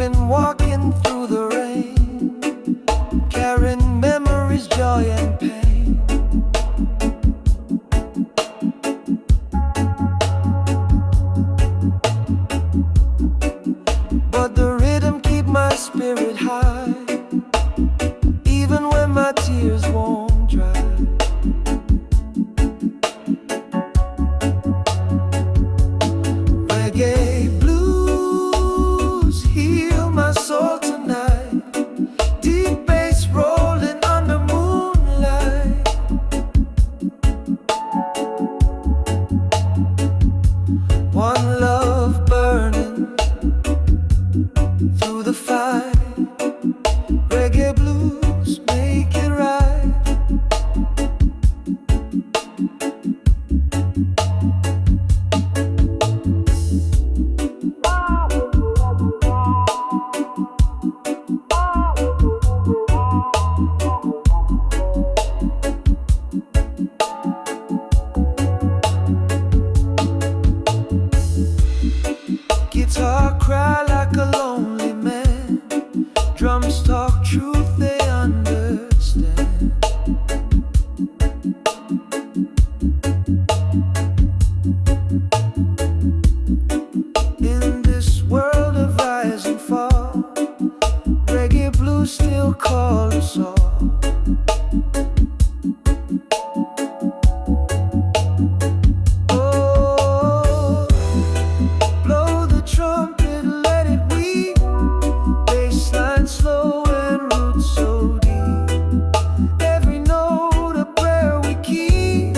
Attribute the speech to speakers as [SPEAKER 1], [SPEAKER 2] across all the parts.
[SPEAKER 1] been walking through the rain, carrying memories, joy and pain. But the rhythm keep my spirit high, even when my tears won't dry. Reggae blues heal my soul tonight. Deep bass rolling under moonlight. One love burning through the fire. Reggae blues make it right. Guitar cry like a lonely man. Drums talk truth, they understand. In this world of rise and fall, reggae blues still call us all. Oh, blow the trumpet, let it weep. Bassline slow and roots so deep. Every note a prayer we keep.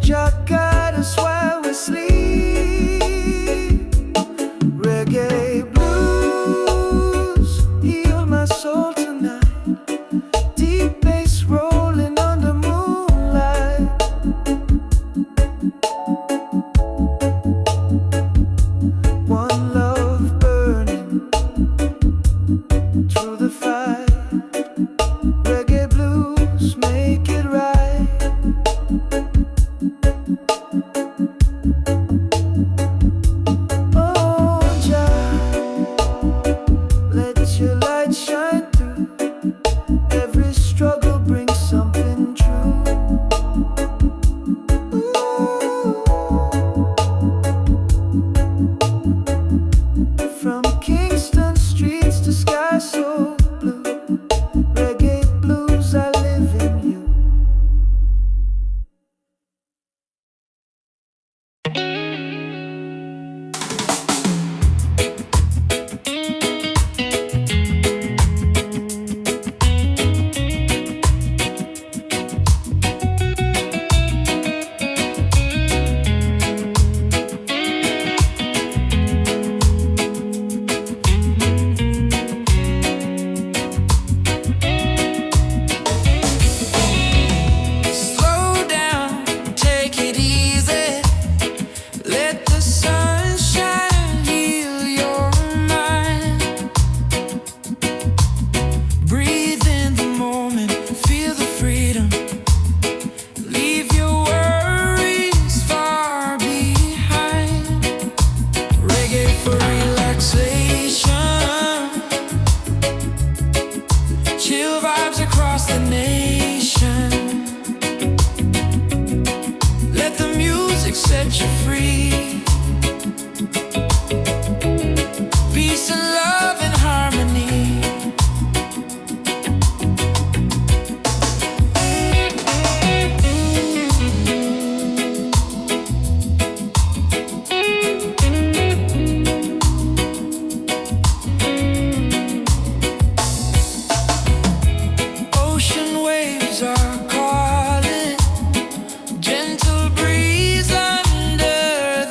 [SPEAKER 1] Jah guide us while we sleep. Reggae blues heal my soul tonight. Deep bass rolling under moonlight. One love burning through the fire. Reggae blues make it right. Oh Jah, let your light shine through. Every struggle brings something true. Ooh. From Kingston streets to sky so blue, reggae blues, I live in you. Slow down, take it easy. Let the sunshine heal your mind. Breathe in the moment, feel the freedom. Leave your worries far behind. Reggae for relaxation. Chill vibes across the nation. Let the music set you free. Peace and love and harmony. Ocean waves are calling. Gentle breeze under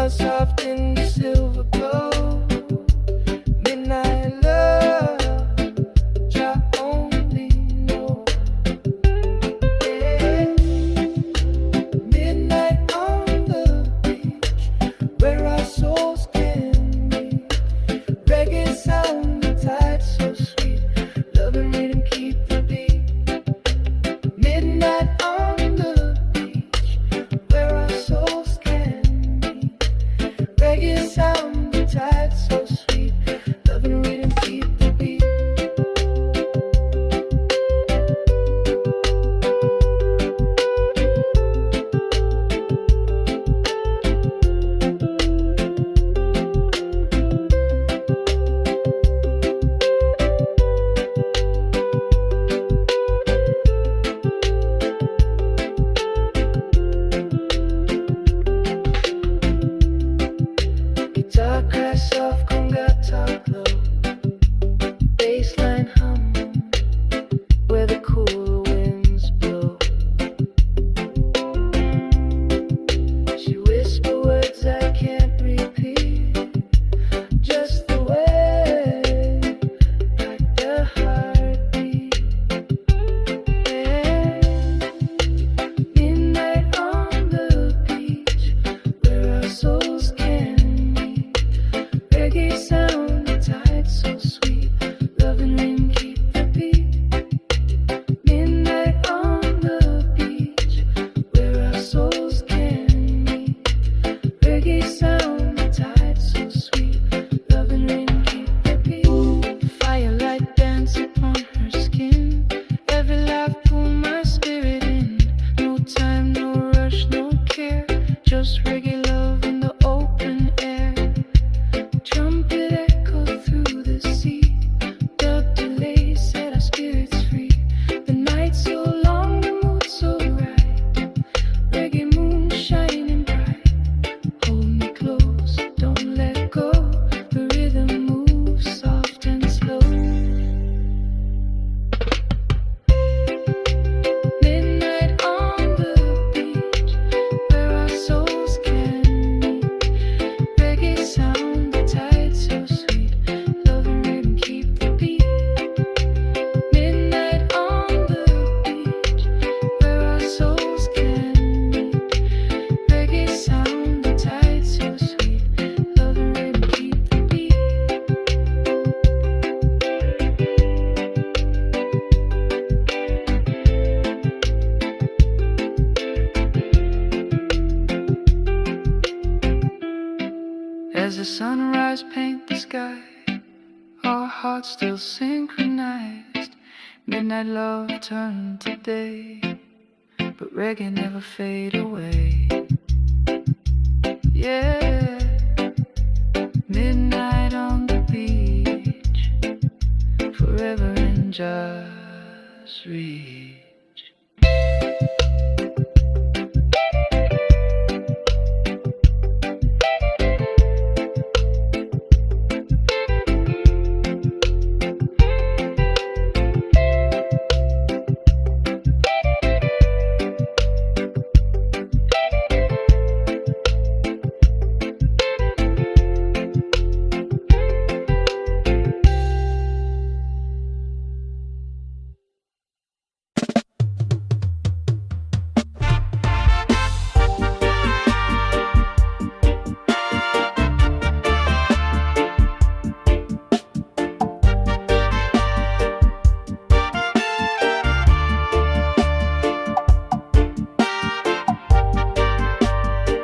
[SPEAKER 1] soft in the silver glow. Midnight love, I only know. Yeah. Midnight on the beach, where our souls can meet. Reggae sound, the tide so sweet. Love and rhythm keep the beat. Midnight on the beach, where our souls can meet. Reggae sound, the tide so sweet. Love and rhythm keep the beat. Guitar crash soft, conga talk low. Bassline hum, where the cool winds blow. She whisper words I can't repeat, just the way, like the heartbeat. Yeah. Midnight on the beach, where our souls can meet. Reggae sound, the tide so sweet. Love and rhythm keep the beat. Midnight on the beach, where our souls can meet. Reggae sound, the tide so sweet. Love and rhythm keep the beat. Firelight dance upon her skin. Every laugh pull my spirit in. No time, no rush, no care. Just reggae love in the open air. Trumpet echoed through the sea. Dub delay set our spirits free. The night so long, the mood so right. Reggae moon shining bright. Hold me close, don't let go. The rhythm moves soft and slow. Midnight on the beach, where our souls can meet. Reggae sound, the tide so sweet. Love and rhythm keep the beat. Midnight on the beach, where our souls can meet. Reggae sound, the tide so sweet. Love and rhythm keep the beat. As the sunrise paint the sky, our hearts still synchronized. Midnight love turned to day, but reggae never fade away. Yeah, midnight on the beach, forever in just reach.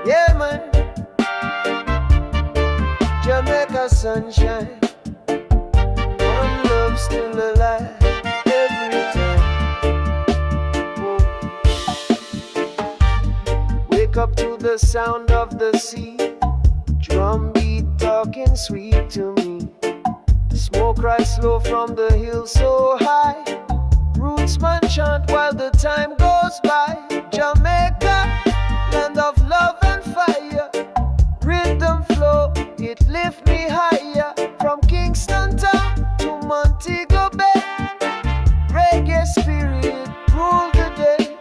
[SPEAKER 1] Yeah, man, Jamaica sunshine, one love still alive every time. Whoa. Wake up to the sound of the sea, drum beat talking sweet to me. The smoke rise slow from the hill so high. Rootsman chant while the time goes by. Jamaica, land of love and fire. Rhythm flow, it lift me higher. From Kingston town to Montego Bay. Reggae spirit rule the day.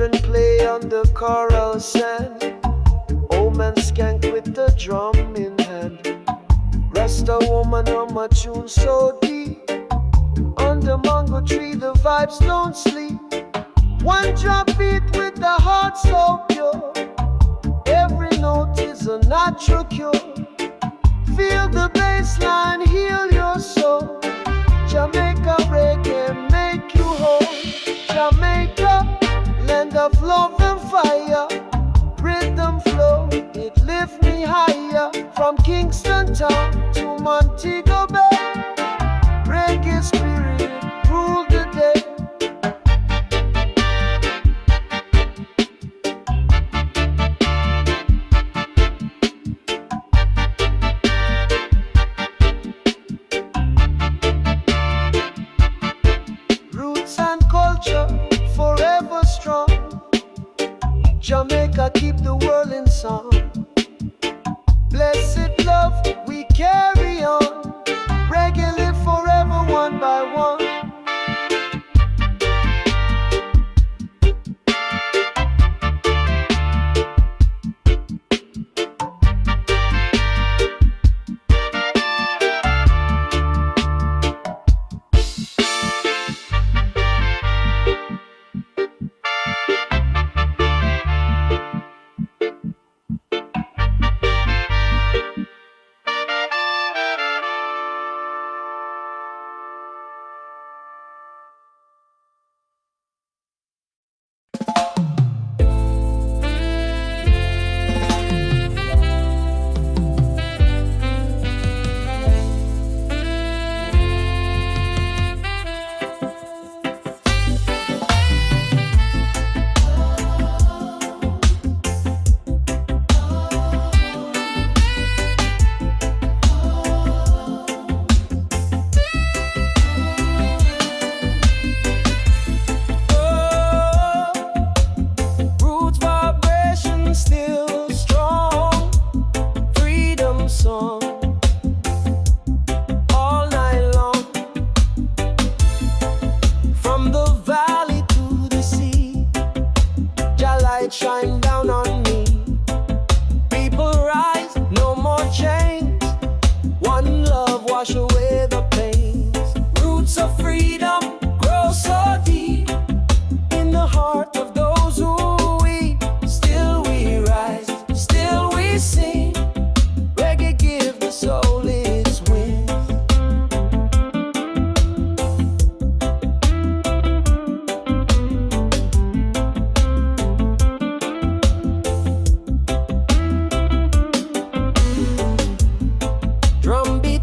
[SPEAKER 1] Children play on the coral sand. Old man skank with the drum in hand. Rasta woman hum a tune so deep. Under mango tree the vibes don't sleep. One drop beat with the heart so pure. Every note is a natural cure. Feel the bass line, heal your soul. Jamaica reggae make you whole. Jamaica, land of love and fire. Rhythm flow, it lift me higher. From Kingston town to Montego Bay. Reggae spirit rule the day. Roots and culture forever strong. Jamaica keep the world in song. Blessed love we carry on. Reggae live forever one by one. Shine down on me. People rise, no more chains. One love, wash away the pains. Roots of freedom grow so deep in the heart of those who weep. Still we rise, still we sing. Reggae give the soul its wings.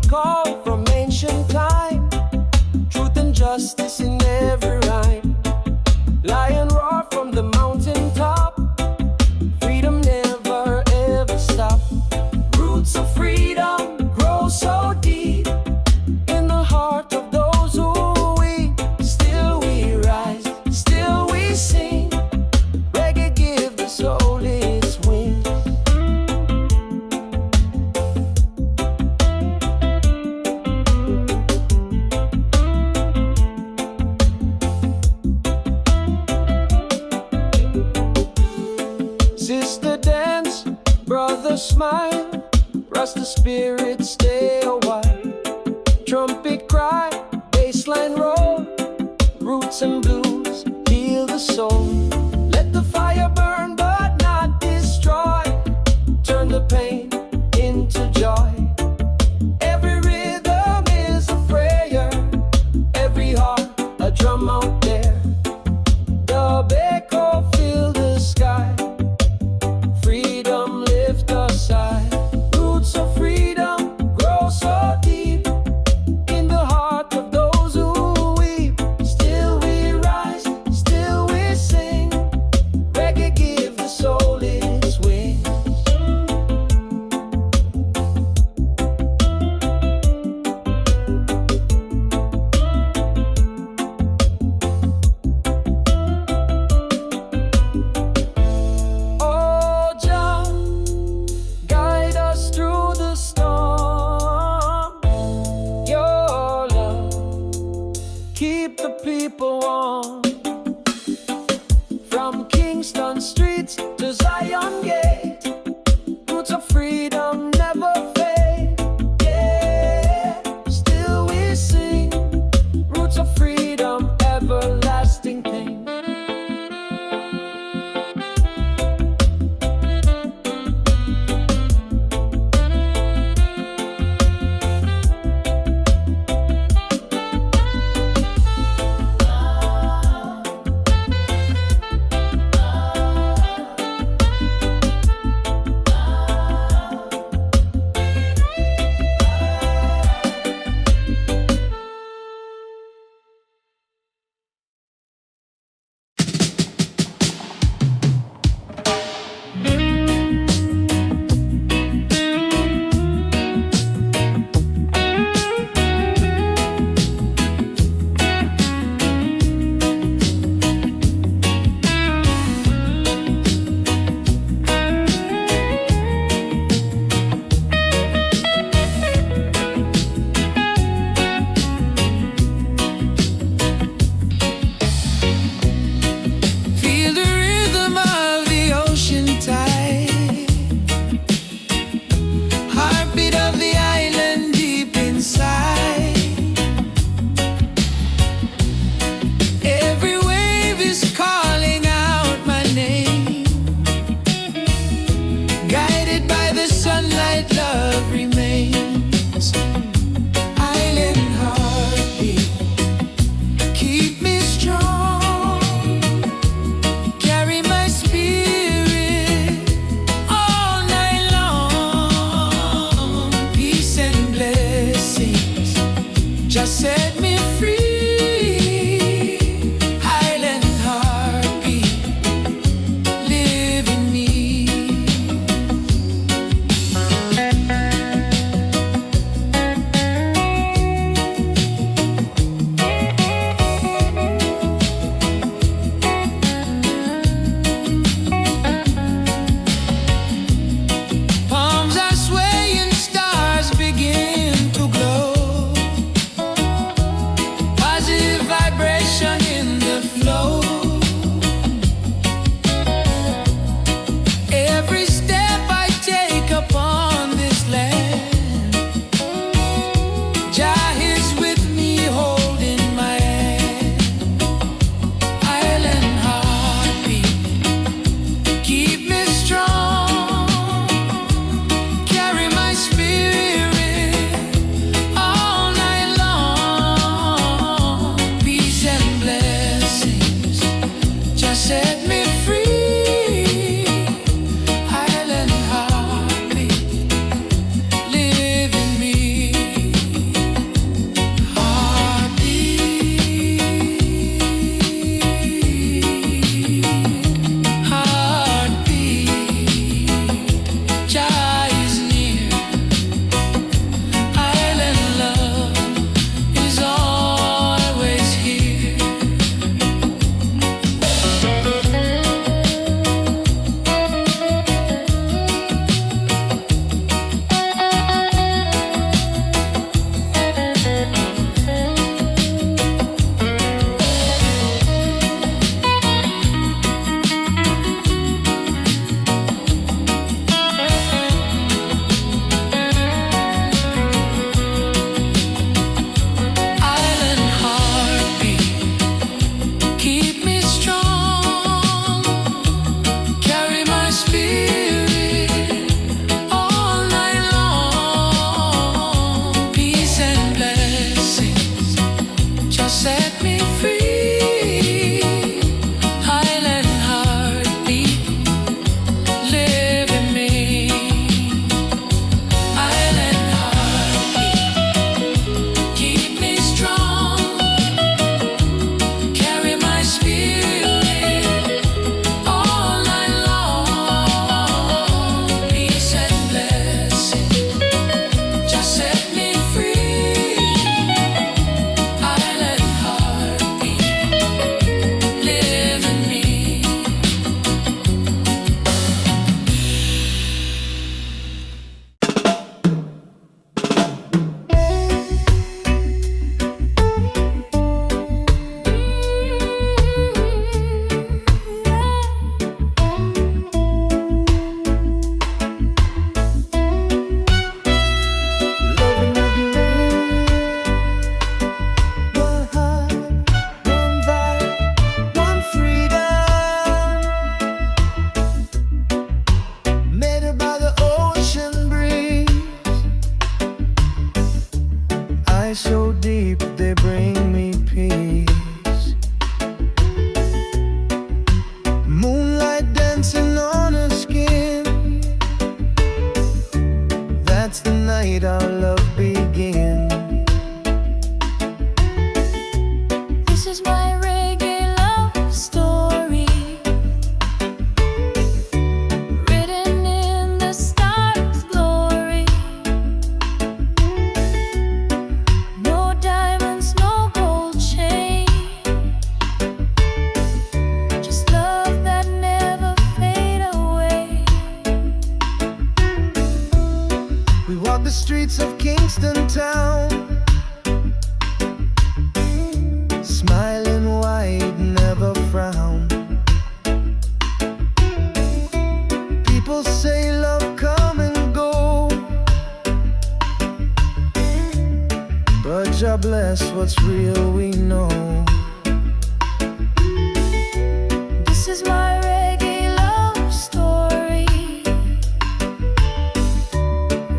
[SPEAKER 1] Call from ancient time, truth and justice in every rhyme. Lion roar from the mountain top, freedom never ever stop. Roots of freedom grow so deep in the heart of those who weep. Still we rise, still we sing. Reggae give the soul its wings. Sister dance, brother smile, Rasta spirit stay a while. Trumpet cry, bassline roll, roots and blues heal the soul. Let the fire burn but not destroy. Turn the pain into joy. Every rhythm is a prayer, every heart a drum out there. The echo fill the sky. Freedom lift us high. Roots of freedom grow so deep in the heart of those who weep. Still we rise, still we sing. Reggae give the soul its wings. Oh Jah, guide us through the storm. Your love keep the people warm. From King Kingston streets to Zion Gate, roots of freedom never fade. Yeah, still we sing, roots of freedom, everlasting pain. God bless what's real we know.
[SPEAKER 2] This is my reggae love story,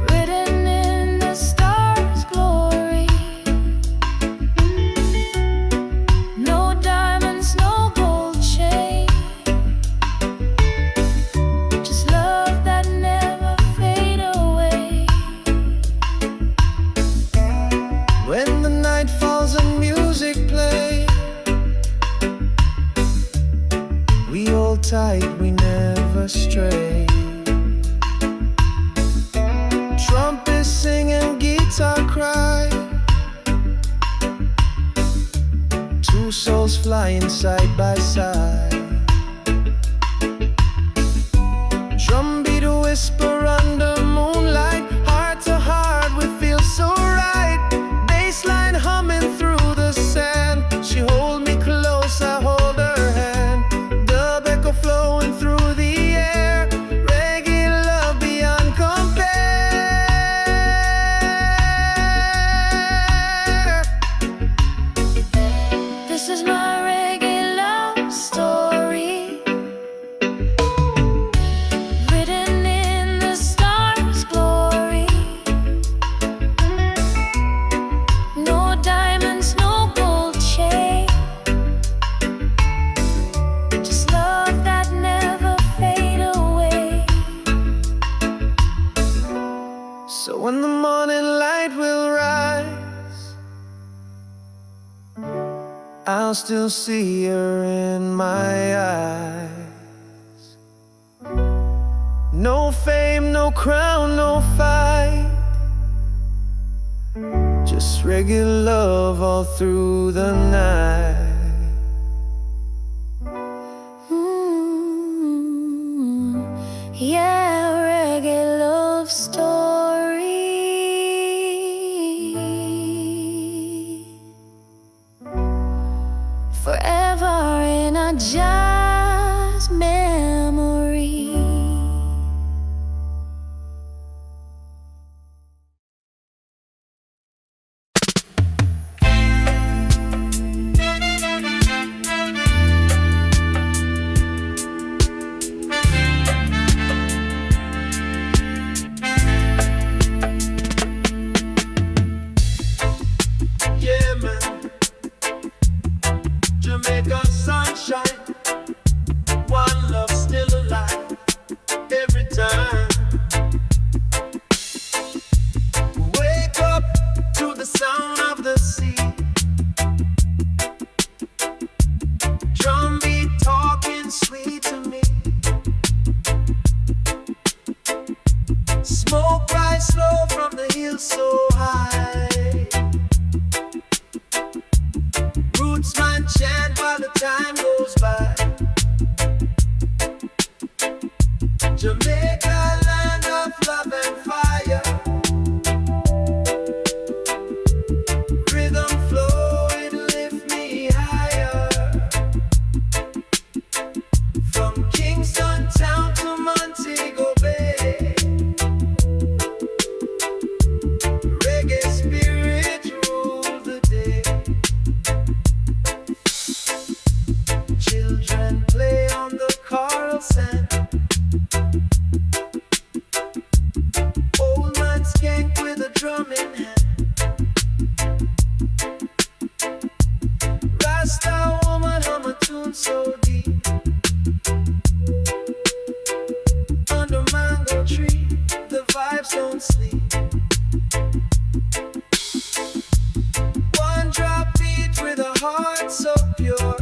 [SPEAKER 2] written in the stars' glory. No diamonds, no gold chain, just love that never fade away.
[SPEAKER 1] When the night falls and music plays, we hold tight, we never stray. Trumpets sing and guitar cry, two souls flying side by side. Drumbeat whisper under moonlight, heart to heart we feel so right. Bassline humming through the sand, she hold me close, I hold her hand. Dub echo flowing through the air, reggae love beyond compare.
[SPEAKER 2] This is my reggae love story, written in the stars' glory. No diamonds, no gold chain, just love that never fade away.
[SPEAKER 1] So when the morning light will rise, I'll still see her in my eyes. No fame, no crown, no fight, just regular love all through the night.
[SPEAKER 2] Yeah, reggae love story, forever in a jazz memory.
[SPEAKER 1] Yeah, man. Jamaica sunshine, one love still alive every time. Wake up to the sound of the sea, drumbeat talking sweet to me. Smoke rise slow from the hills so high. Rootsman chant while the time goes by. Jamaica, land of love and fire. Rhythm flowing, lift me higher. From Kingston town to Montego Bay, reggae spirit rule the day. Children play on the coral sand, old man skank with a drum in hand. Rasta woman hum a tune so deep, under mango tree the vibes don't sleep. One drop beat with a heart so pure,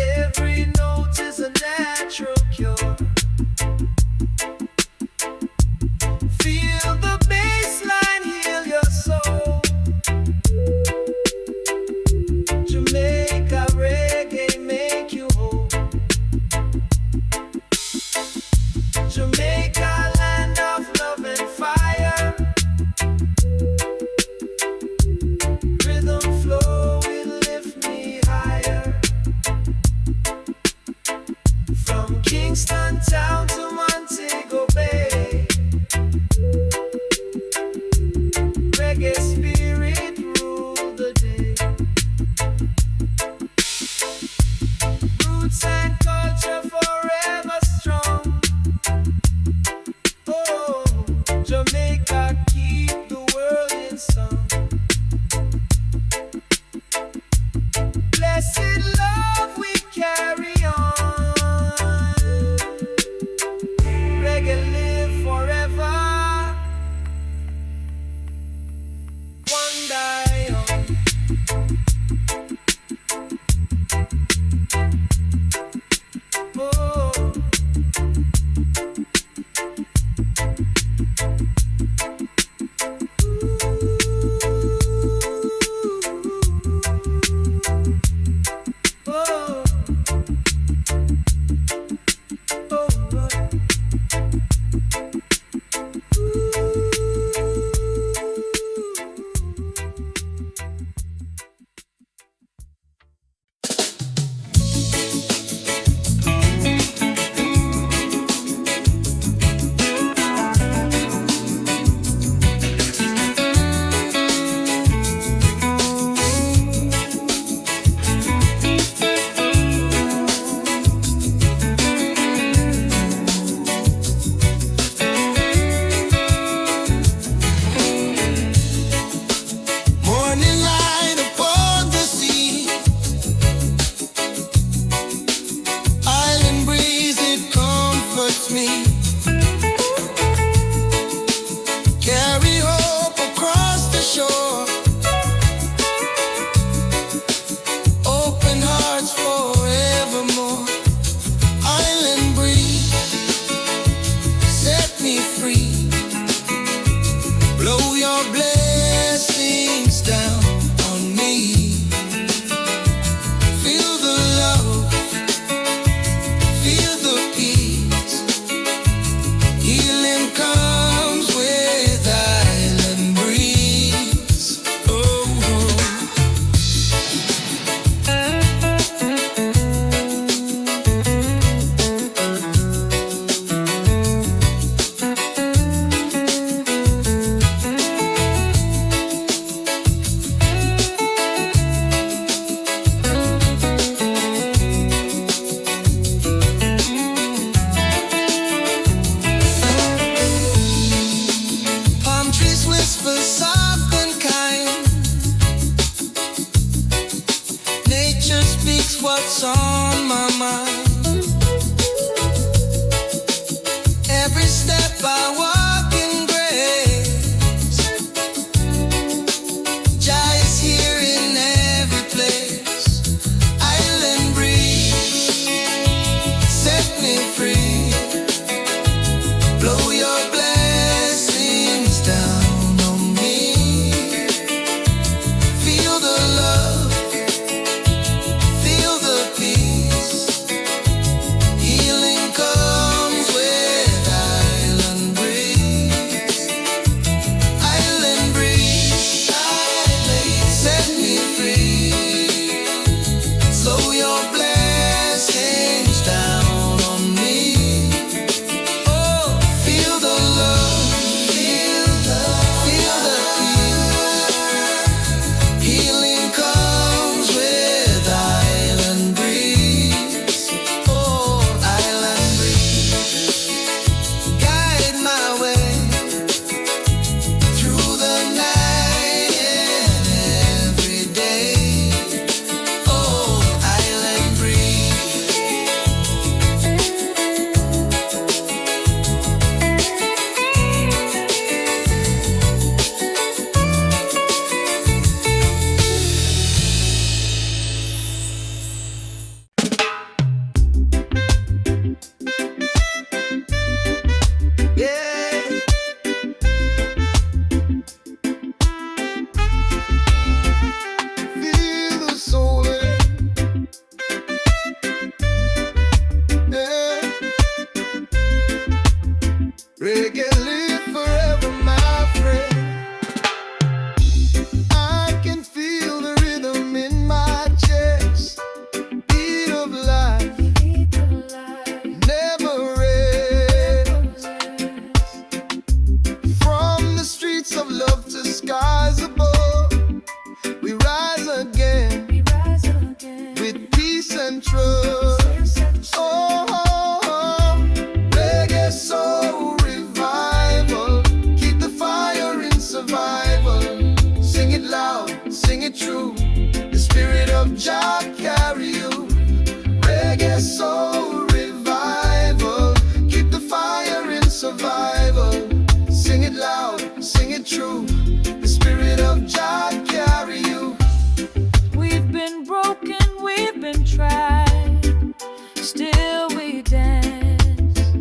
[SPEAKER 1] every Reggae live forever, my friend. I can feel the rhythm in my chest. Beat of life never ends. From the streets of love to skies above, we rise again with peace and trust. Oh, oh, oh. Reggae soul revival. Keep the fire in survival. Sing it loud, sing it true. The spirit of Jah carry you. Reggae soul revival. Keep the fire in survival. Sing it loud, sing it true. The spirit of Jah carry you.
[SPEAKER 2] We've been broken, we've been tried. Still we dance,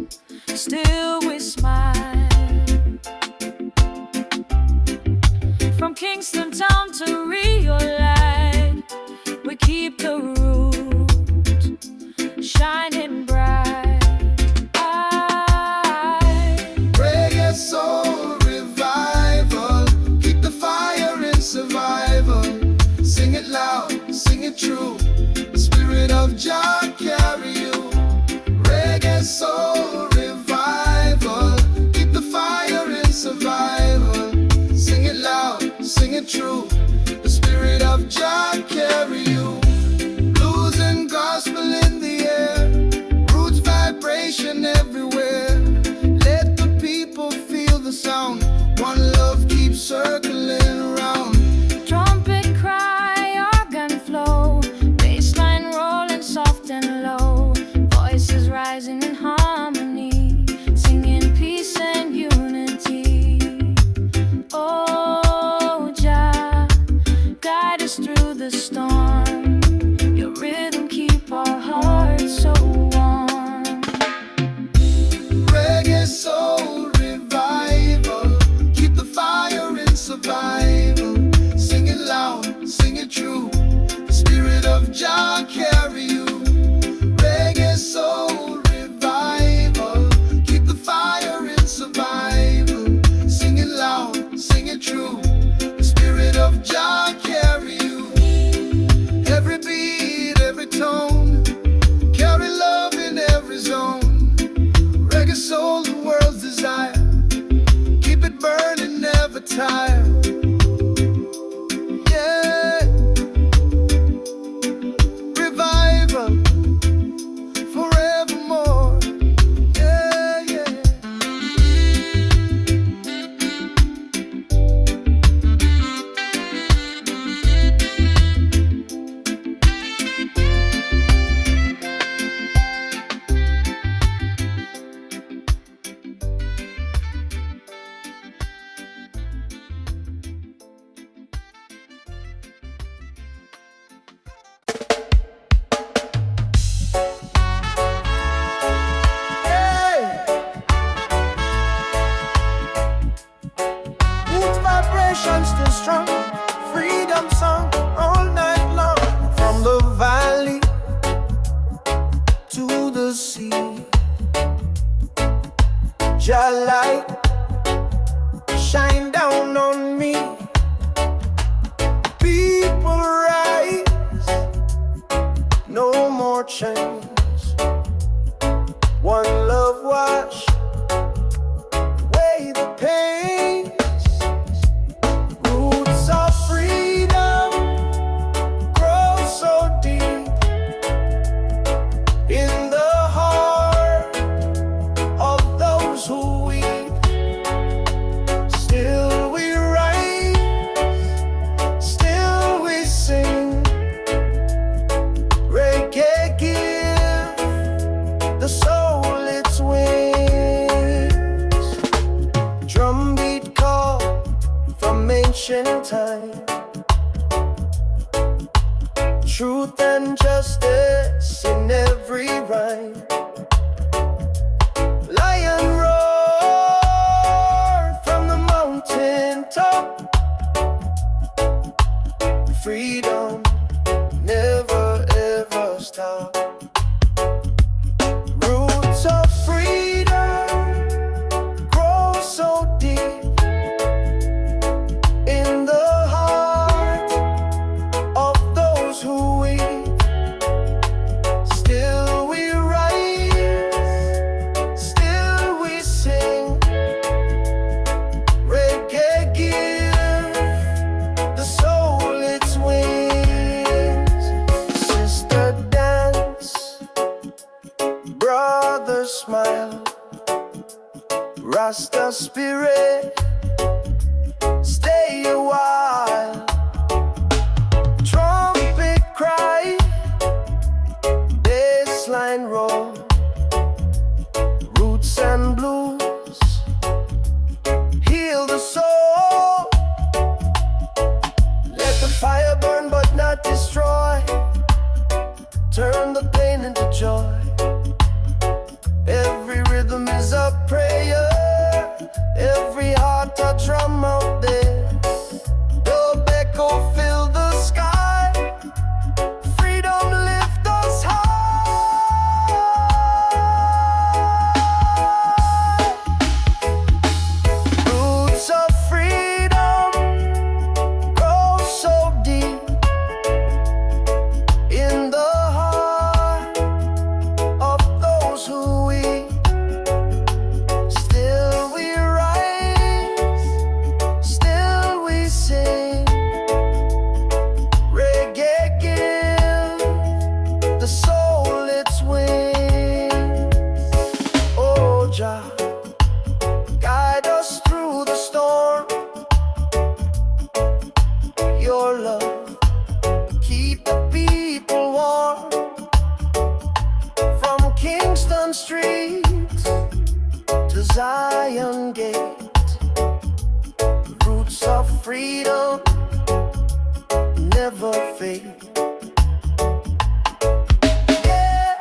[SPEAKER 2] still we smile. From Kingston town to Rio Light, we keep the root shining bright.
[SPEAKER 1] Reggae soul revival. Keep the fire in survival. Sing it loud, sing it true. The spirit of Jah carry you. Reggae soul revival. Keep the fire in survival. Sing it loud, sing it true. The spirit of Jah carry you. Blues and gospel in the air. Roots vibration everywhere. Let the people feel the sound. One love keeps circling around.
[SPEAKER 2] Trumpet cry, organ flow, bassline rolling soft and low, voices rising in harmony, singing peace and unity. Oh Jah, guide us through the storm. Your rhythm keep our hearts so warm.
[SPEAKER 1] Reggae soul revival. Keep the fire in survival. Sing it loud, sing it true. The spirit of Jah carry you. Reggae soul revival. Keep the fire in survival. Sing it loud, sing it true. The spirit of Jah carry you. Every beat, every tone, carry love in every zone. Reggae soul, the world's desire. Keep it burning, never tire. Yeah. Revival forevermore. Yeah, yeah. Hey! Roots vibration still strong. Freedom song all night long. From the valley to the sea. Jah light shine down on me. People rise, no more chains. One love wash away the pains. Roots of freedom grow so deep in the heart of those who weep. Still we rise, still we sing. Reggae give the soul its wings. Drumbeat call from ancient time. Truth and justice in every rhyme. Lion roar from the mountain top. Freedom never ever stop. Roots of freedom smile, Rasta spirit, stay a while. Trumpet cry, bassline roll, roots and blues, heal the soul. Let the fire burn but not destroy, turn the pain into joy. Every rhythm is a prayer, every heart a drum out there. The echo fill the sky, freedom lift us high. Roots of freedom grow so deep in the heart of those who we still we rise, still we sing. Reggae give the soul its wings. Oh Jah, guide us through the storm. Your love keep the people warm. From Kingston Street to Zion Gate, the roots of freedom never fade. Yeah.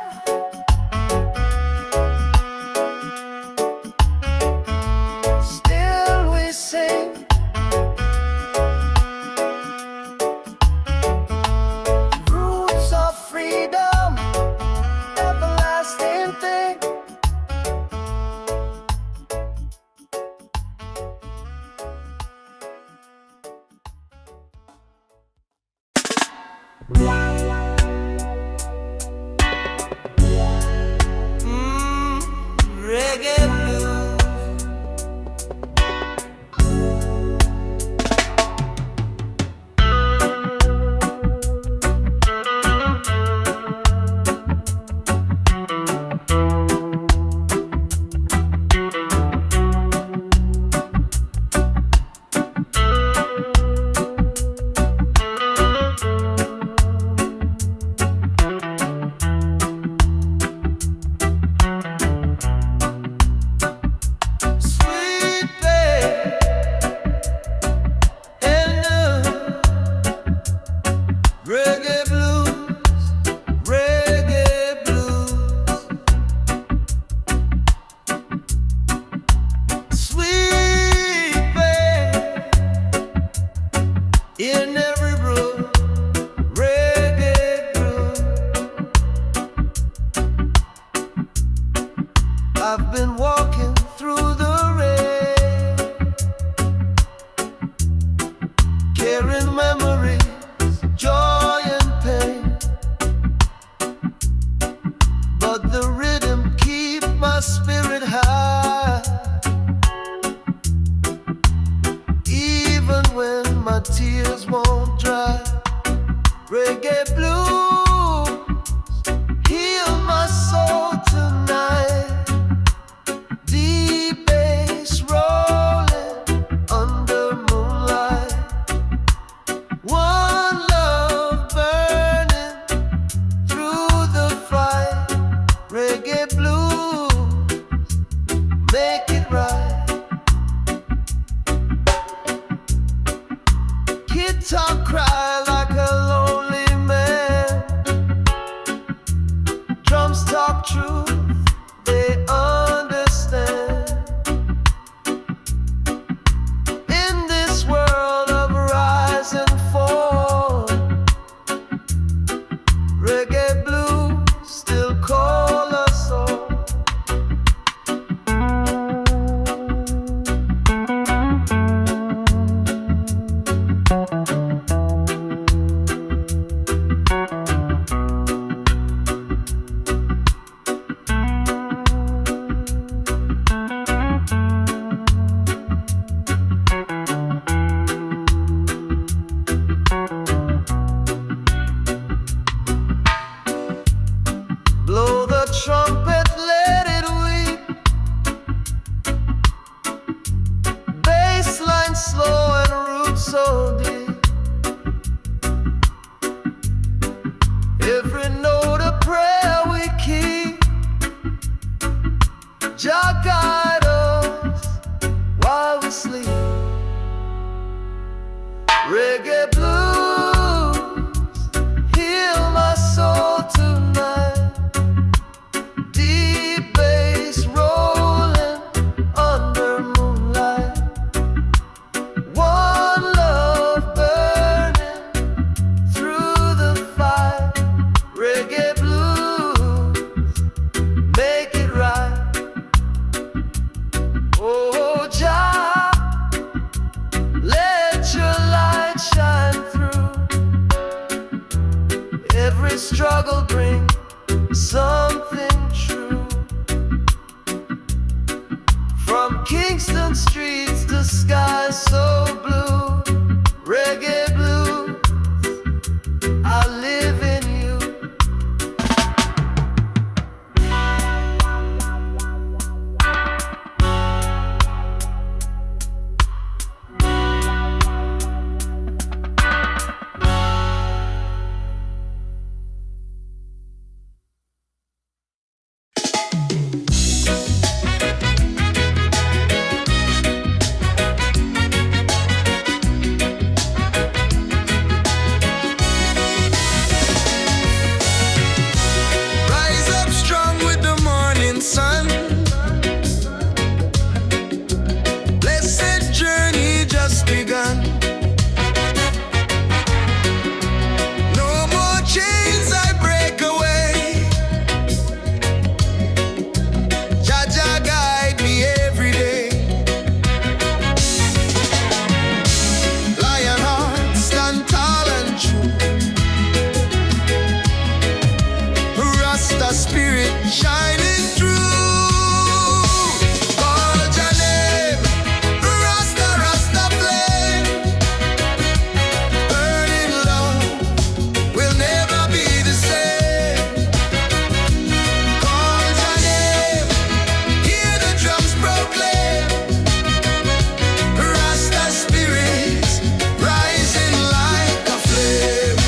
[SPEAKER 1] Still we sing. Roots of freedom, everlasting thing. Reggae blues. Sweet babe, and reggae blues, reggae blues. Sweet babe, in every brew, reggae brew. I've been walking through the rain, carrying memories, joy and pain, but the rhythm keep my spirit high, even when my tears won't dry. Reggae blues heal my soul tonight. Deep bass rolling under moonlight. One love burning through the fight. Reggae blues, make it right. Guitar cry like a lonely man. Drums talk truth, they understand. In this world of rise and fall, reggae blues still call us all. spirit shining through. Call your name, Rasta, Rasta flame, burning low, will never be the same. Call your name, hear the drums proclaim, Rasta spirits rising like a flame.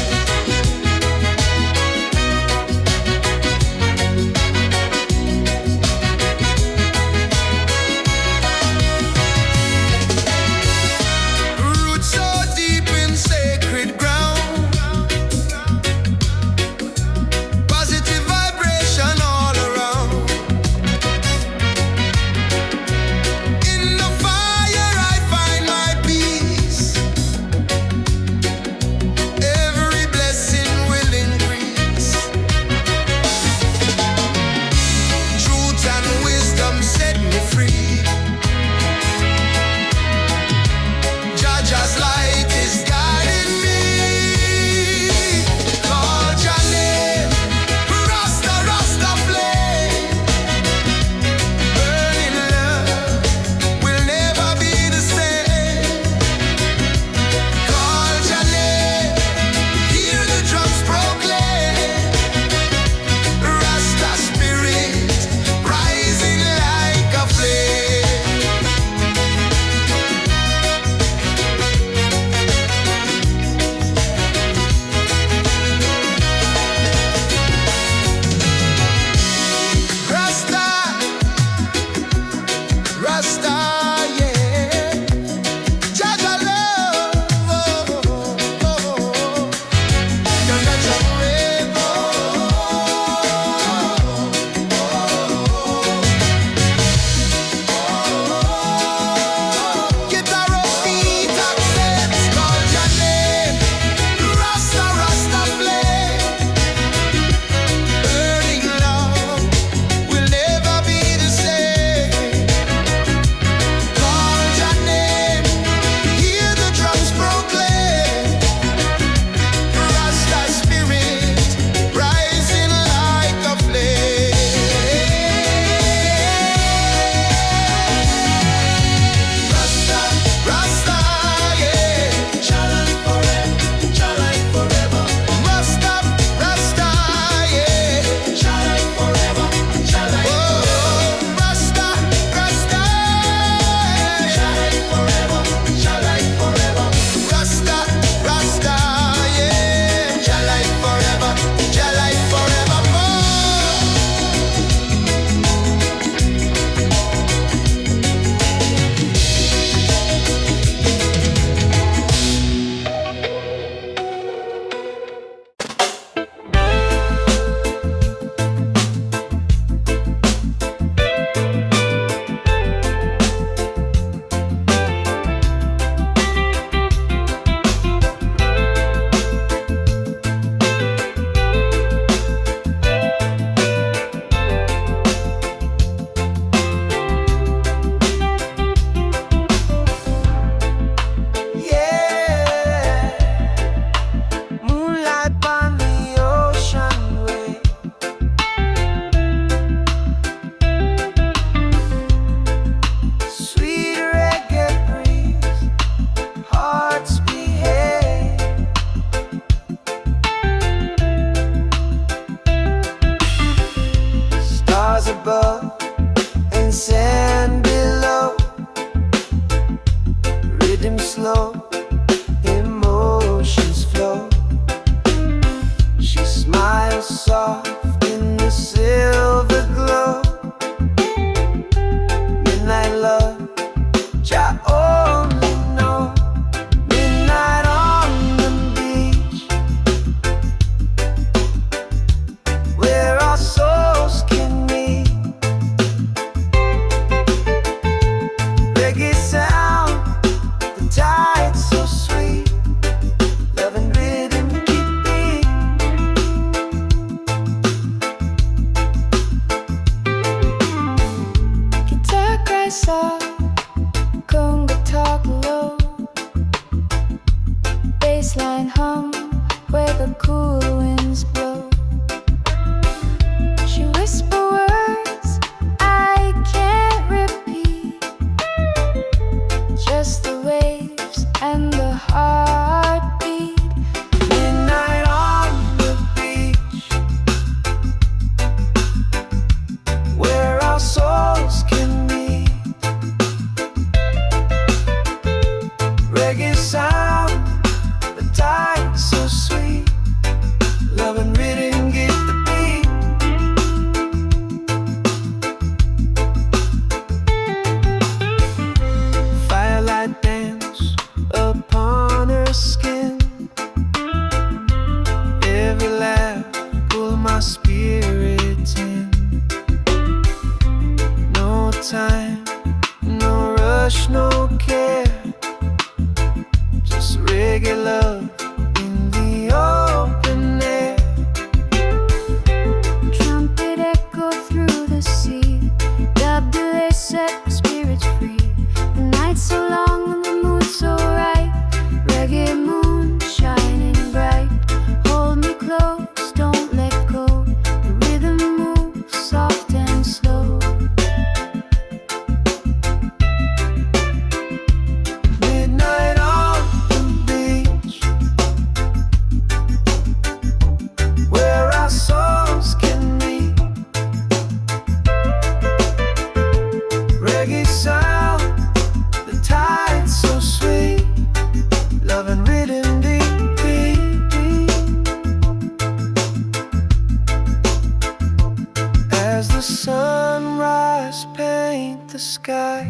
[SPEAKER 1] sunrise paint the sky,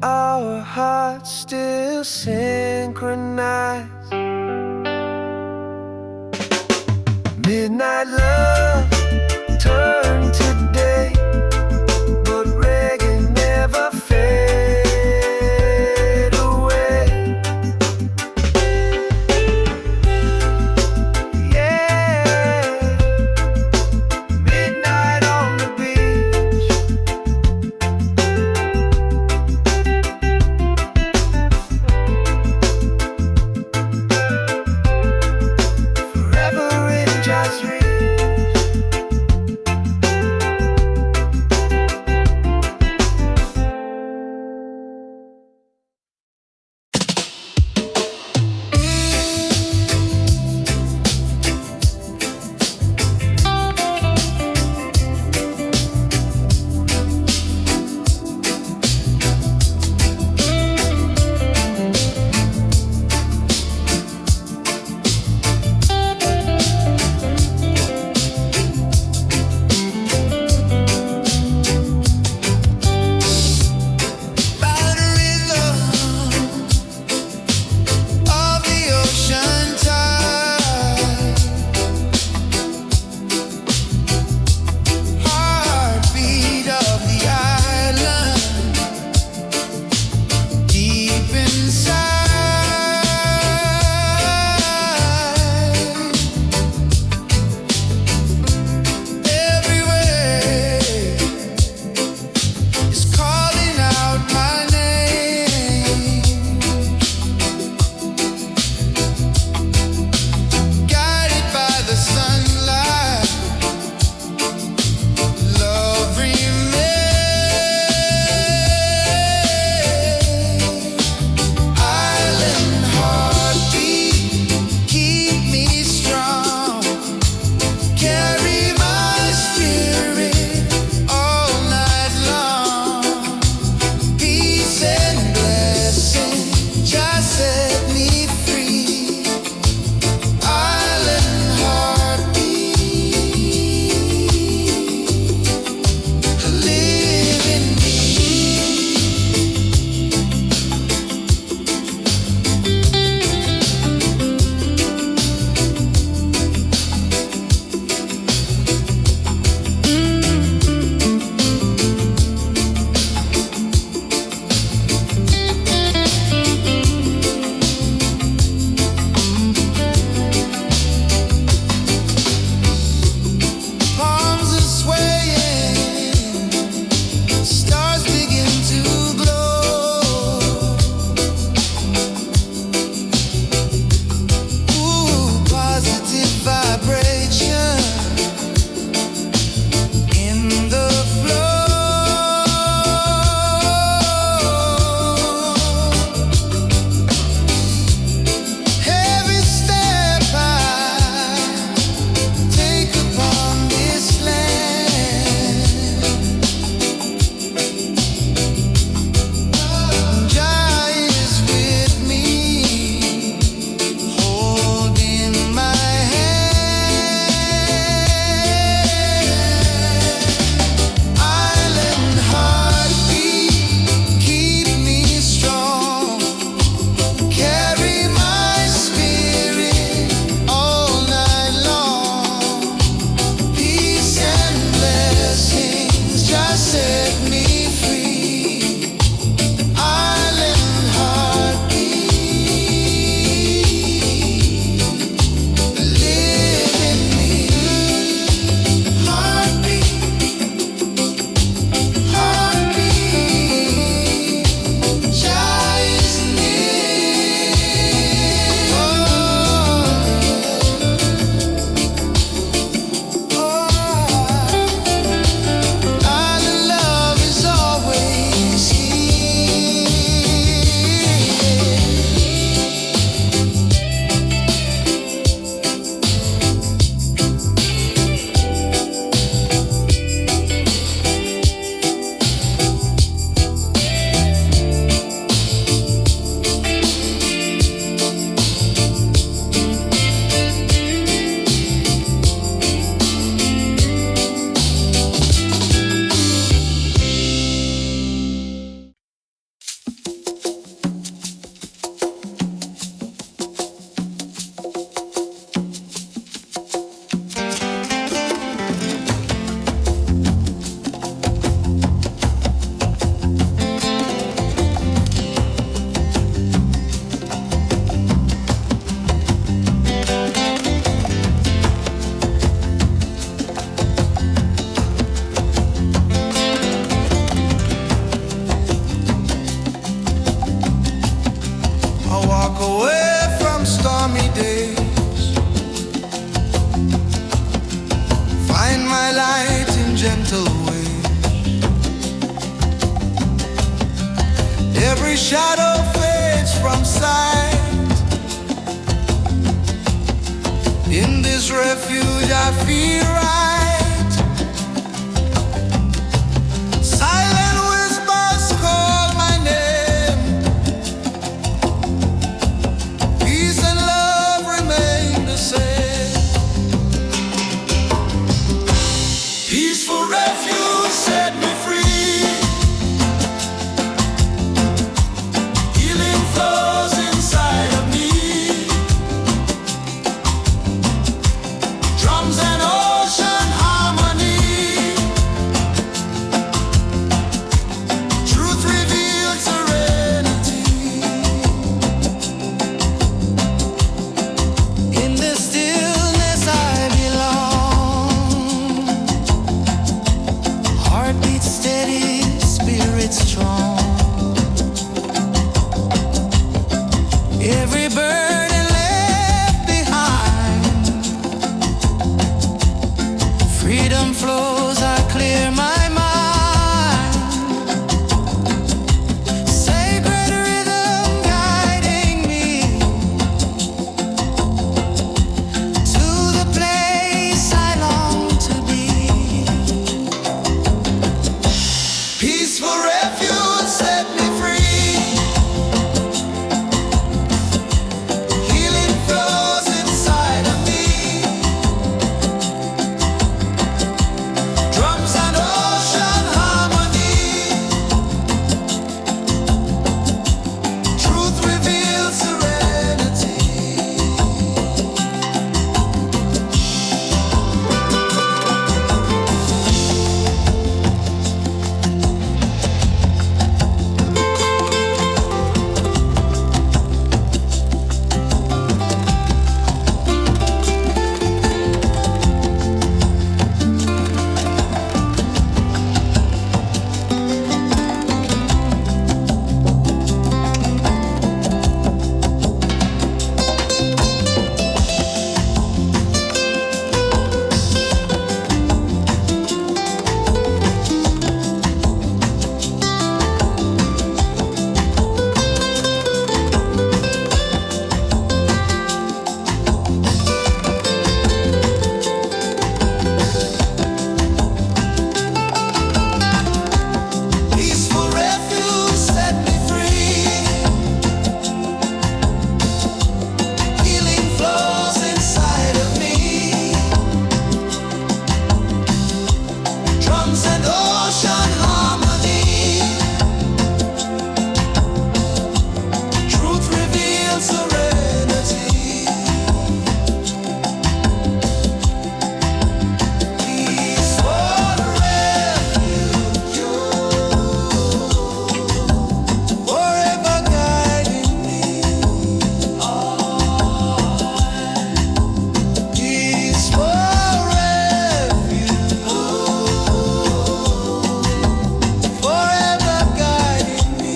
[SPEAKER 1] our hearts still synchronize. Midnight love turn to day, but reggae never fade away. Yeah, midnight on the beach, forever in jazz dreams. still wait. Every shadow fades from sight. In this refuge I feel right. Silent whispers call my name. Peace and love remain the same. Peaceful refuge set me free. Healing flows inside of me. Drums and ocean harmony. Truth revealed serenity. In the stillness I belong. Heartbeat steady, spirit strong. Every burden left behind. Freedom flows, I clear my mind. Sacred rhythm guiding me to the place I long to be. Peaceful refuge set me free. Healing flows inside of me. Drums and ocean harmony. Truth reveals serenity. Peaceful refuge set me free. Healing flows inside of me. Drums and ocean harmony. Truth reveals serenity. Peaceful refuge, forever guiding me. Peaceful refuge, forever guiding me.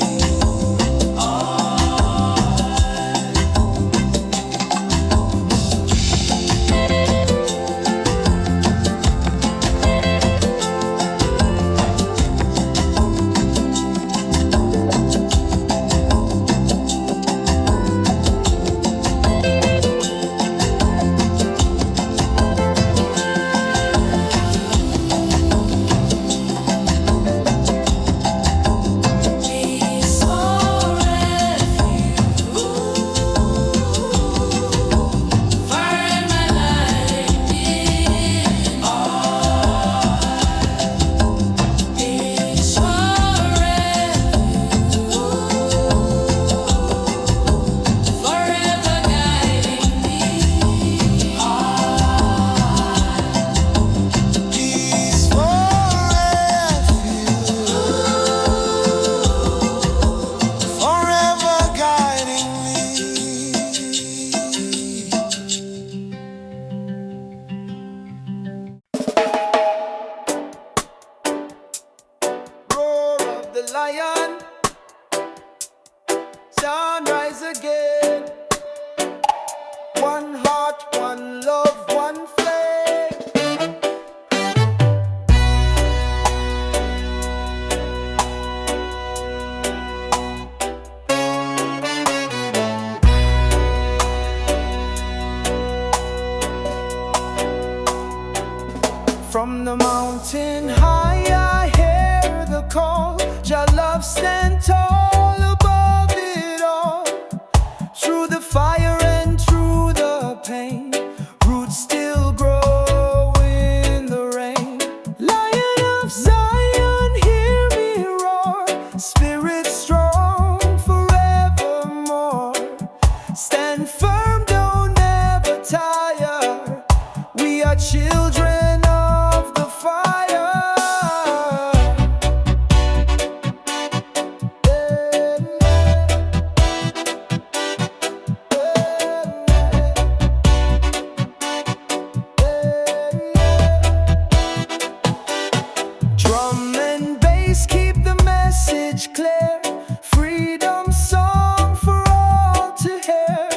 [SPEAKER 1] Peaceful refuge, forever guiding me. Peaceful refuge, forever guiding me. Peaceful refuge, forever guiding me. Roar of the lion, sunrise again. One heart, one love, one flame. Flying high, I hear the call. Your love stand tall above it all. Through the fire and through the pain, roots still grow in the rain. Lion of Zion, hear me roar. Spirit strong forevermore. Stand firm, don't ever tire. We are children of the fire. Drum and bass keep the message clear. Freedom song for all to hear.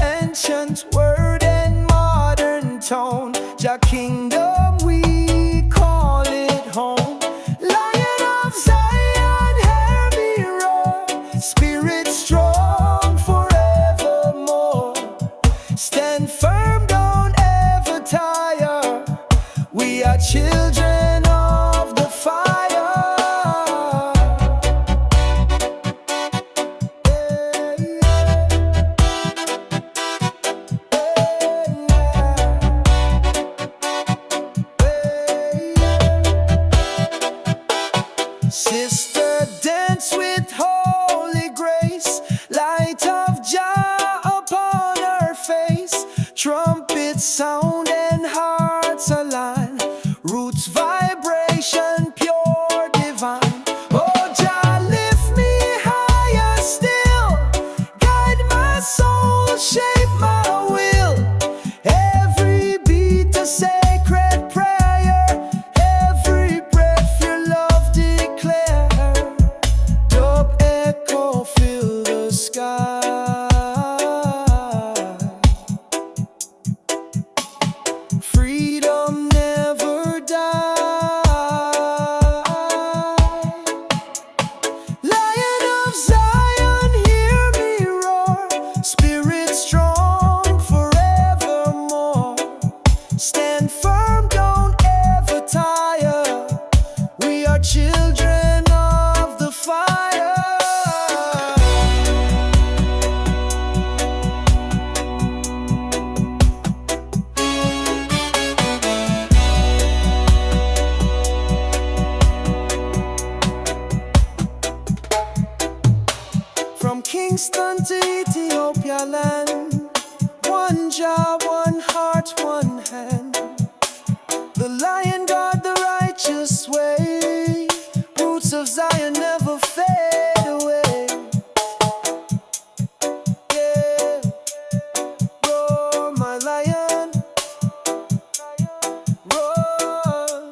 [SPEAKER 1] Ancient word and modern tone. Jah kingdom, we call it home. Lion of Zion, hear me roar. Spirit strong forevermore. Stand firm, don't ever tire. We are children of the fire. Sister, dance with holy grace. Light of Jah upon her face. Trumpets sound and hearts align. Roots vibration pure divine. Oh Jah, lift me higher still. Guide my soul, shape my will. Every beat a sacred prayer. Every breath your love declare. Dub echo fill the sky. Freedom never die. Lion of Zion, hear me roar. Spirit strong forevermore. Stand firm, don't ever tire. We are children of the fire. From Kingston to Ethiopia land, one Jah, one heart, one hand. The lion guard the righteous way. Roots of Zion never fade away. Yeah, roar my lion, roar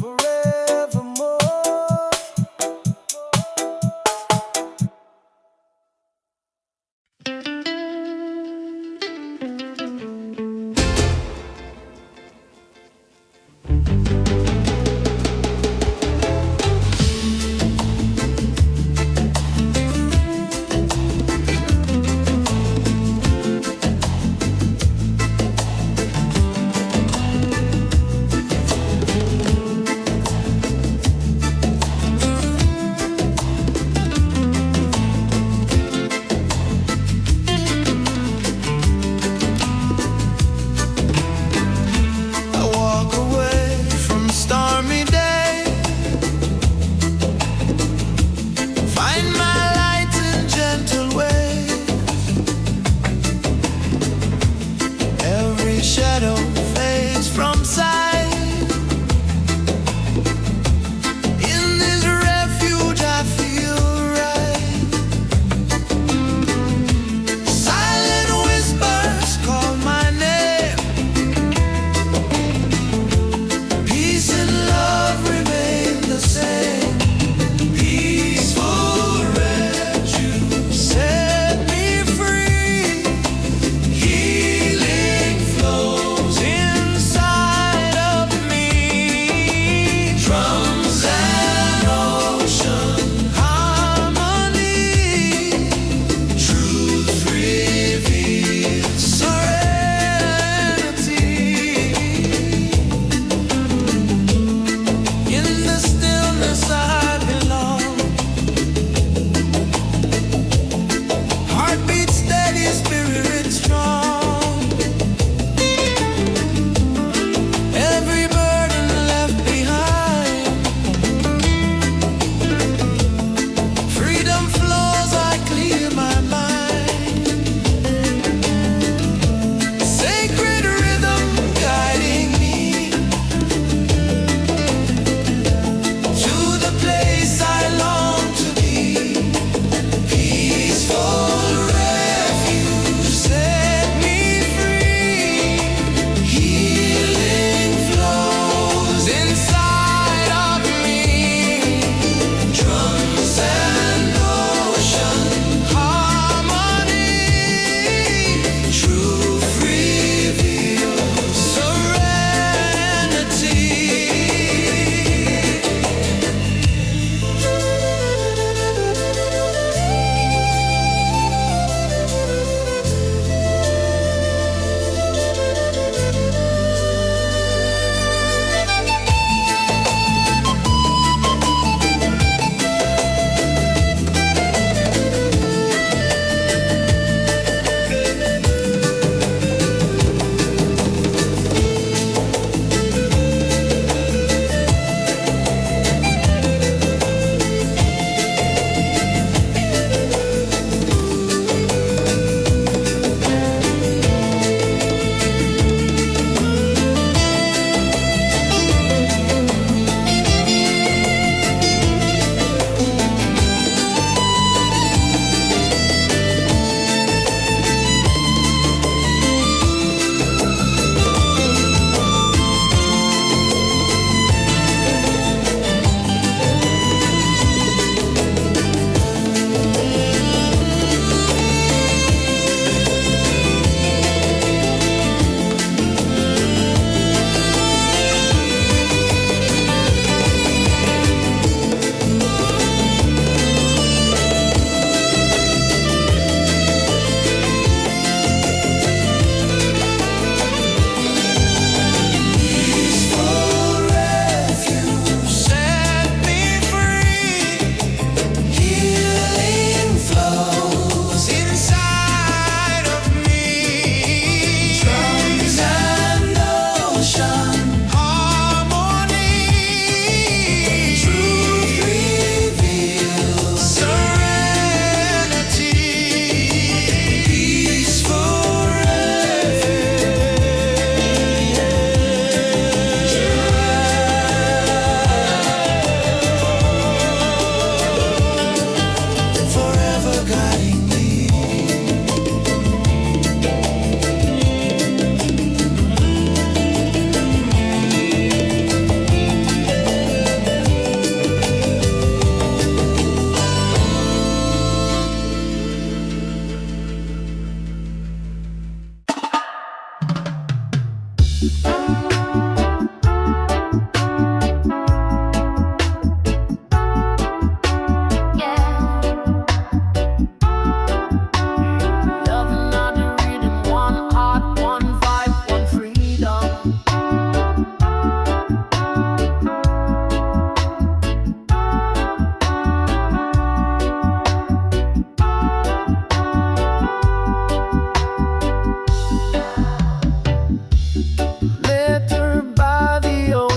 [SPEAKER 1] forevermore.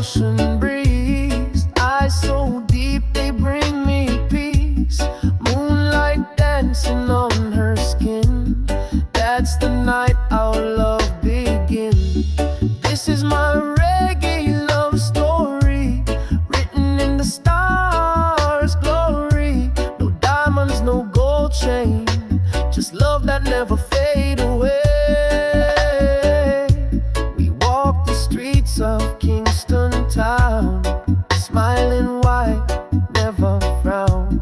[SPEAKER 1] ocean breeze. Eyes so deep they bring me peace. Moonlight dancing on her skin. That's the night our love begins. This is my reggae love story, written in the stars' glory. No diamonds, no gold chain, just love that never fade away. We walk the streets of Kingston town, smiling wide, never frown.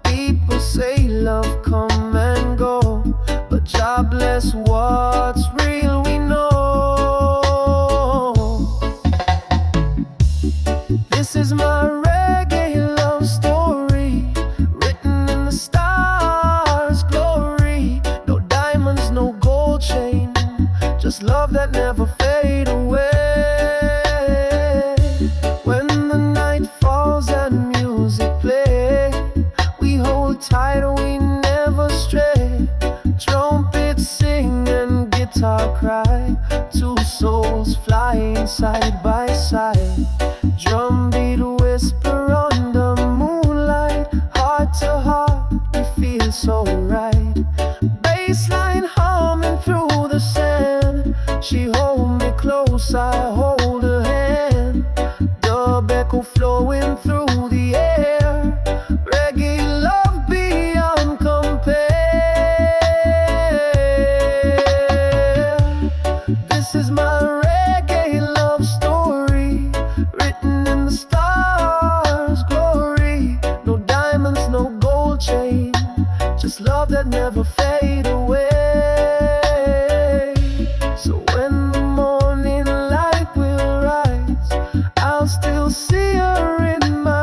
[SPEAKER 1] People say love come and go, but God bless what's real we know. This is my reggae love story, written in the stars' glory. No diamonds, no gold chain, just love that never fade away. When the night falls and music play, we hold tight, we never stray. Trumpets sing and guitar cry, two souls flying side by side. Drumbeat whisper on the moonlight, heart to heart, we feel so right. Bassline humming through the sand, she hold me close, I hold her hand. Dub echo flowing through the air, reggae love beyond compare. This is my reggae love story, written in the stars' glory. No diamonds, no gold chain, just love that never fade away. So when the morning light will rise, I'll still see her in my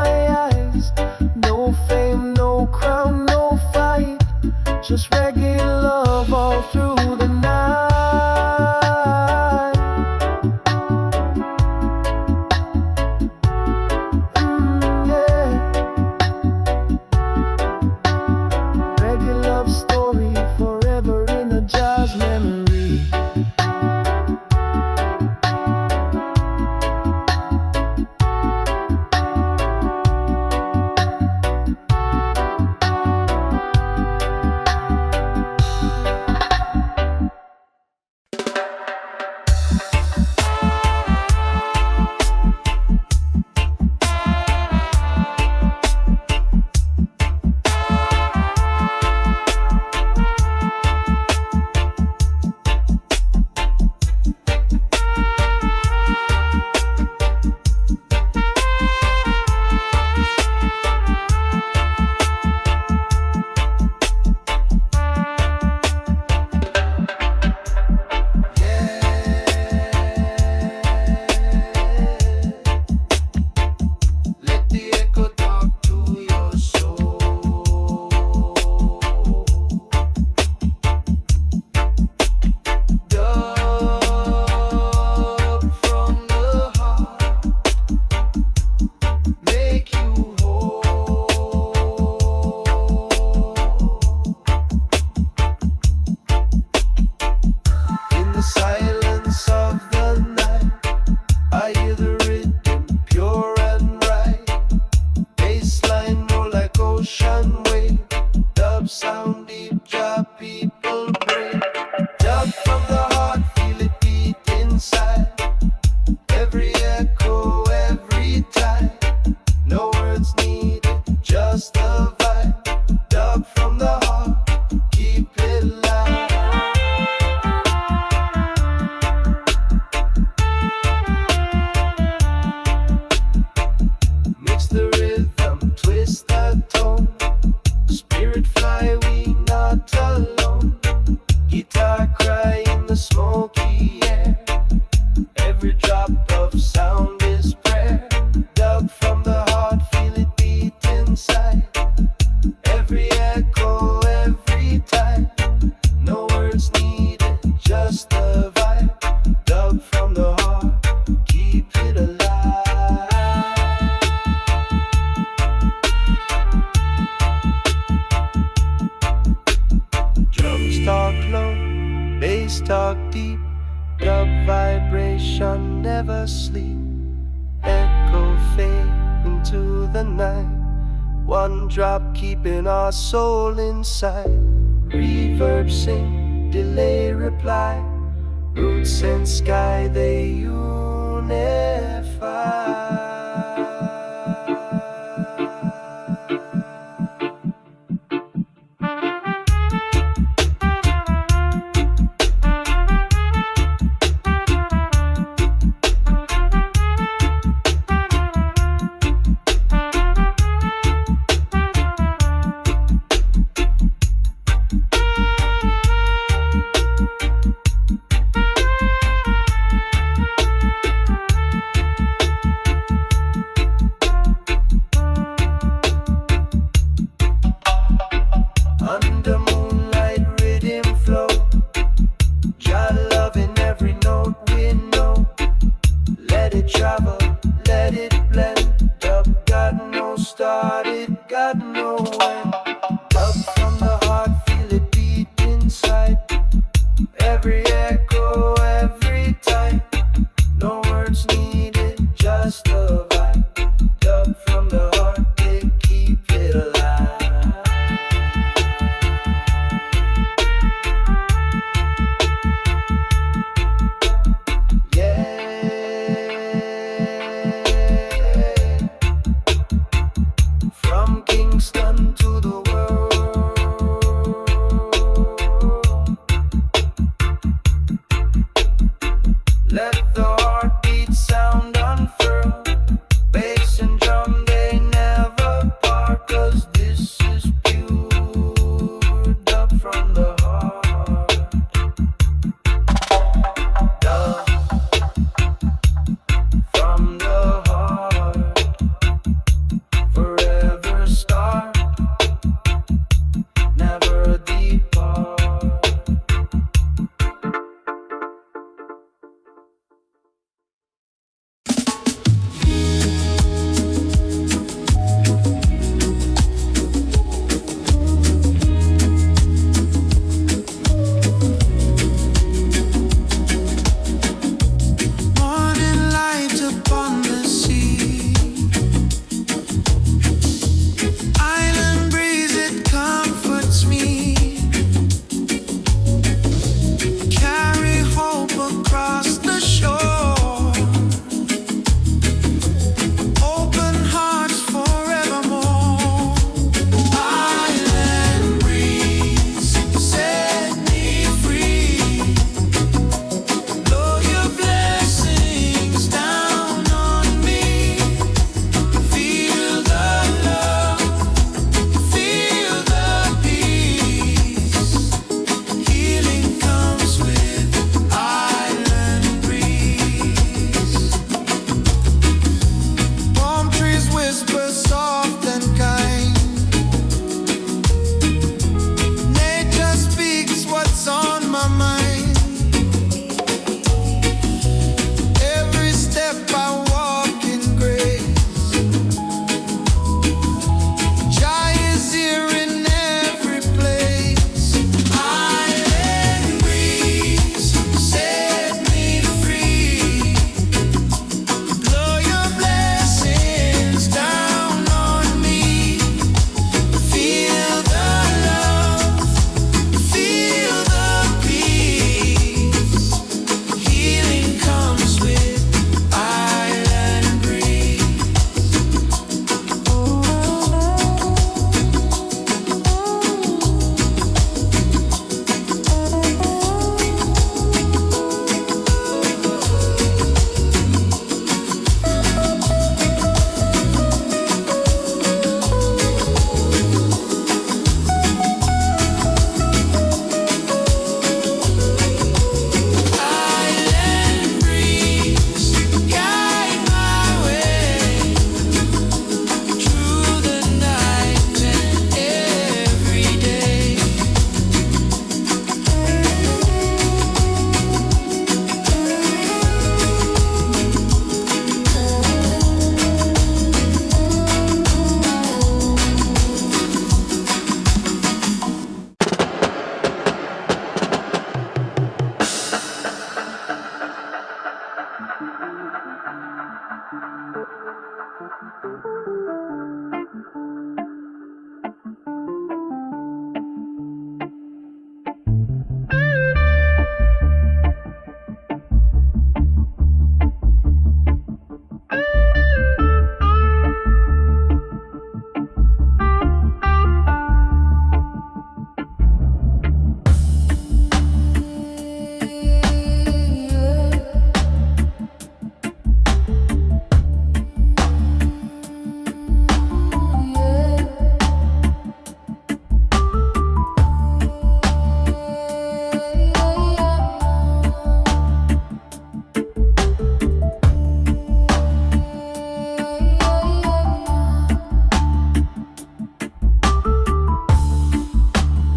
[SPEAKER 1] the night. One drop keeping our soul inside. Reverb sing, delay reply. Roots and sky, they unify. Under moonlight, rhythm flow. Jah love in every note we know. Let it travel, let it blend. Dub got no start, it got no end. Dub from the heart, feel it beat inside. Every echo, every time. No words needed, just a vibe. Dub from the heart, they keep it alive. From Kingston to the world, let the heartbeat sound unfurl. Bass and drum, they never part, 'cause this is pure dub from the heart. Dub from the heart. Forever start, never depart. Morning light upon the sea. Island breeze, it comforts me. Carry hope across the shore. Open hearts forevermore. Island breeze, set me free. Blow your blessings down on me. Feel the love. Feel the peace. Healing comes with island breeze. Palm trees whisper soft and kind. Nature speaks what's on my mind. Every step I walk in grace. Jah is here in every place. Island breeze, set me free. Blow your blessings down on me. Feel the love, feel the peace. Healing comes with island breeze. Island breeze, guide my way through the night and every day.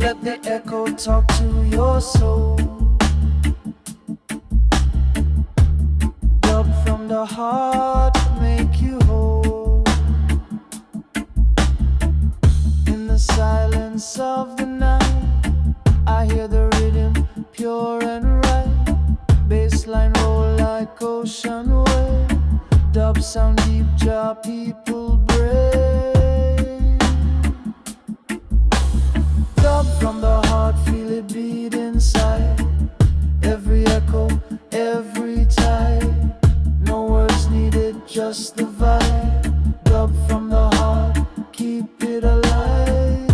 [SPEAKER 1] Let the echo talk to your soul. Dub from the heart, make you whole. In the silence of the night, I hear the rhythm pure and right. Bassline roll like ocean wave. Dub sound deep, draw people brave. Dub from the heart, feel it beat inside. Every echo, every tide. No words needed, just the vibe. Dub from the heart, keep it alive.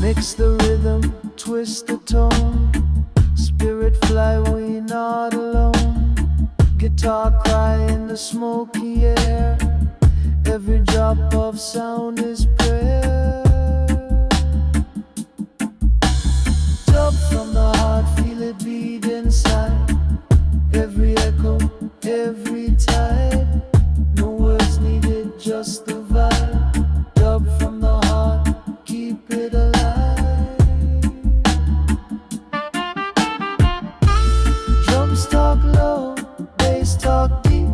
[SPEAKER 1] Mix the rhythm, twist the tone. Spirit fly, we not alone. Guitar cry in the smoky air. Every drop of sound is prayer. Dub from the heart, feel it beat inside. Every echo, every tide. No words needed, just the vibe. Dub from the heart, keep it alive. Drums talk low, bass talk deep.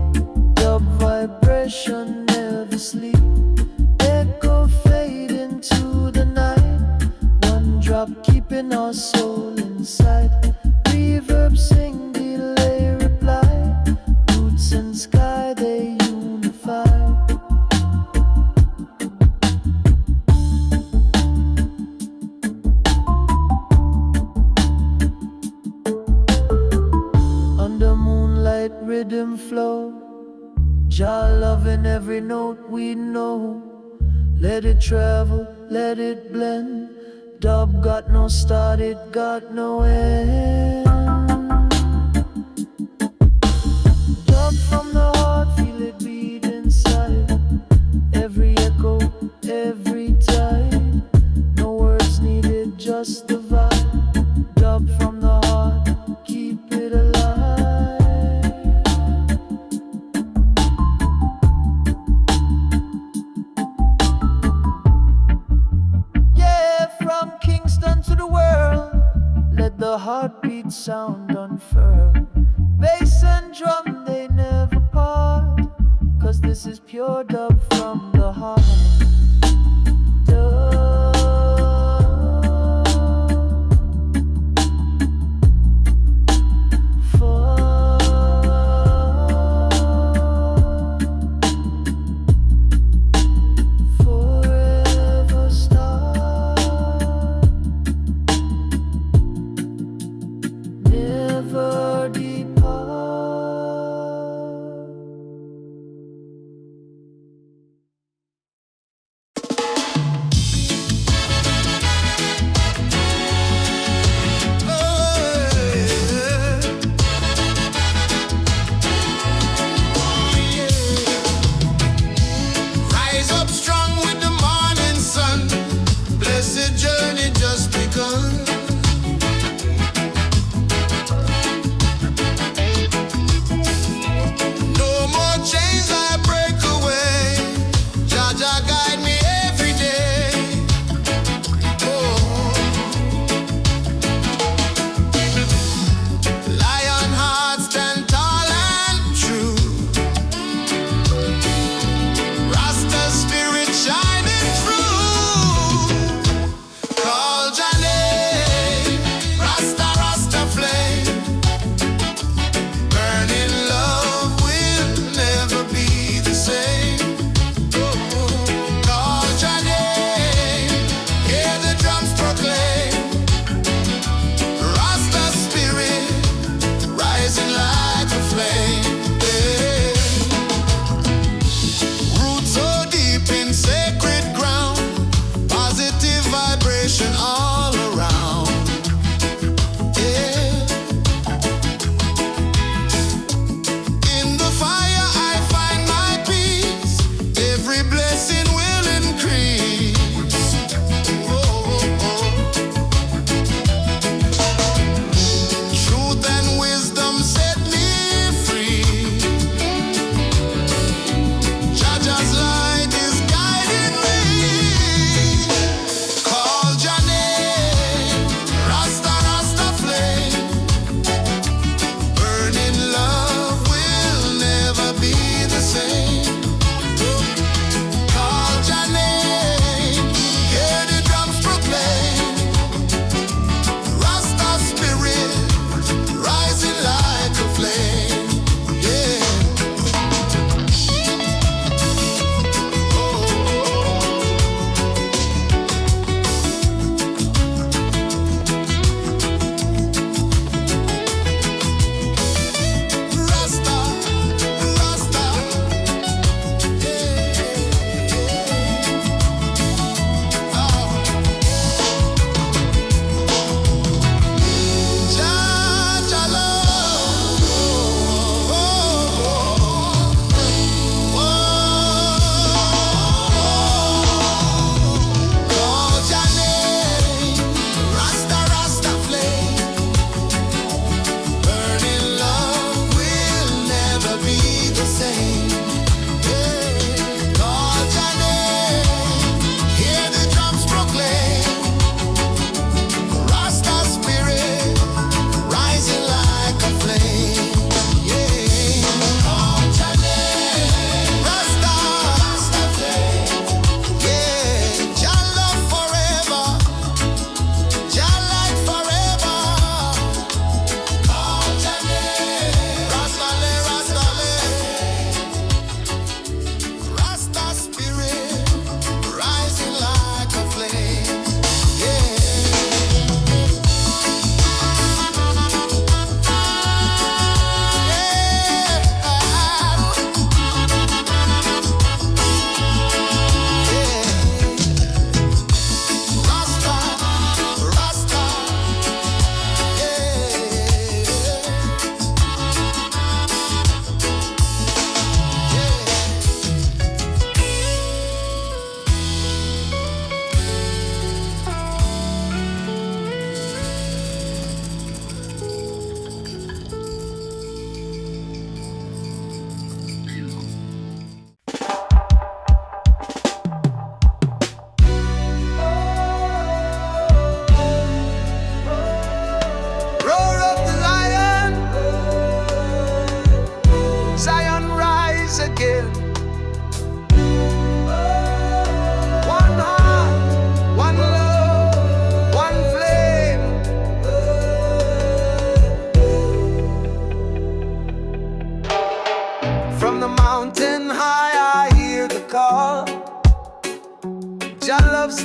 [SPEAKER 1] Dub vibration never sleep. Echo fade into the night. One drop keeping our soul inside. Reverb sing, delay reply. Roots and sky they unify. Under moonlight rhythm flow. Jah loving every note we know. Let it travel, let it blend. Dub got no start, it got no end. Dub from the heart, feel it beat inside. Every echo, every tide. No words needed, just the vibe. Dub from the heart, keep it alive. Yeah, from Kingston to the world, let the heartbeat sound unfurl. Bass and drum, they never part. Cause this is pure dub from the heart. Dub. Forever start. Never depart.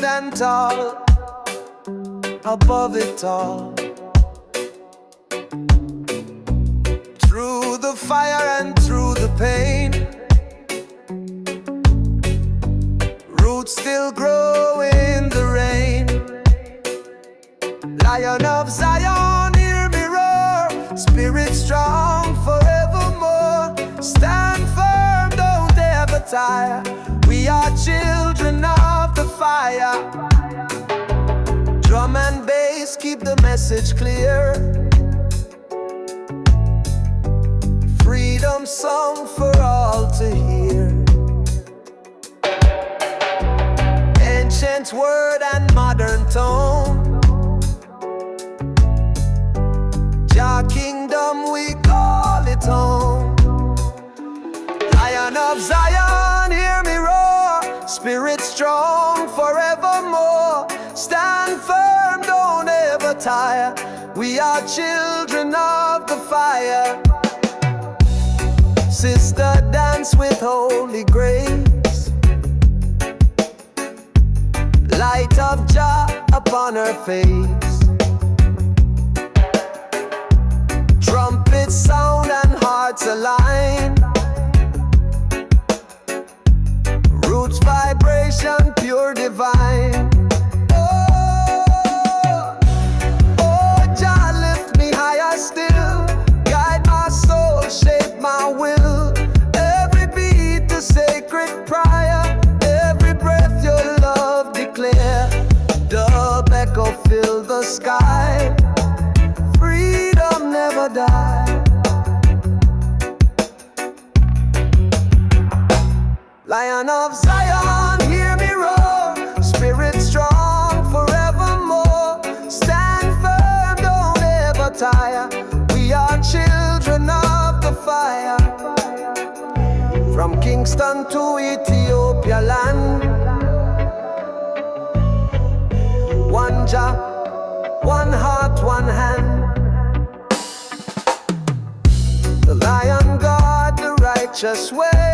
[SPEAKER 1] stand tall above it all. Through the fire and through the pain, roots still grow in the rain. Lion of Zion, hear me roar, spirit strong forevermore. Stand firm, don't ever tire. We are children of the fire. Drum and bass keep the message clear. Freedom song for all to hear. Ancient word and modern tone. Jah kingdom we call it home. Lion of Zion, hear me roar, spirit strong forevermore. Stand firm, don't ever tire. We are children of the fire. Sister, dance with holy grace. Light of Jah upon her face. Trumpets sound and hearts align. Roots vibration pure divine. Oh, oh, Jah lift me higher still. Guide my soul, shape my will. Every beat a sacred prayer. Every breath your love declare. Dub echo fill the sky. Freedom never die. Lion of Zion, hear me roar, spirit strong forevermore. Stand firm, don't ever tire. We are children of the fire. From Kingston to Ethiopia land, one Jah, one heart, one hand. The lion guard the righteous way.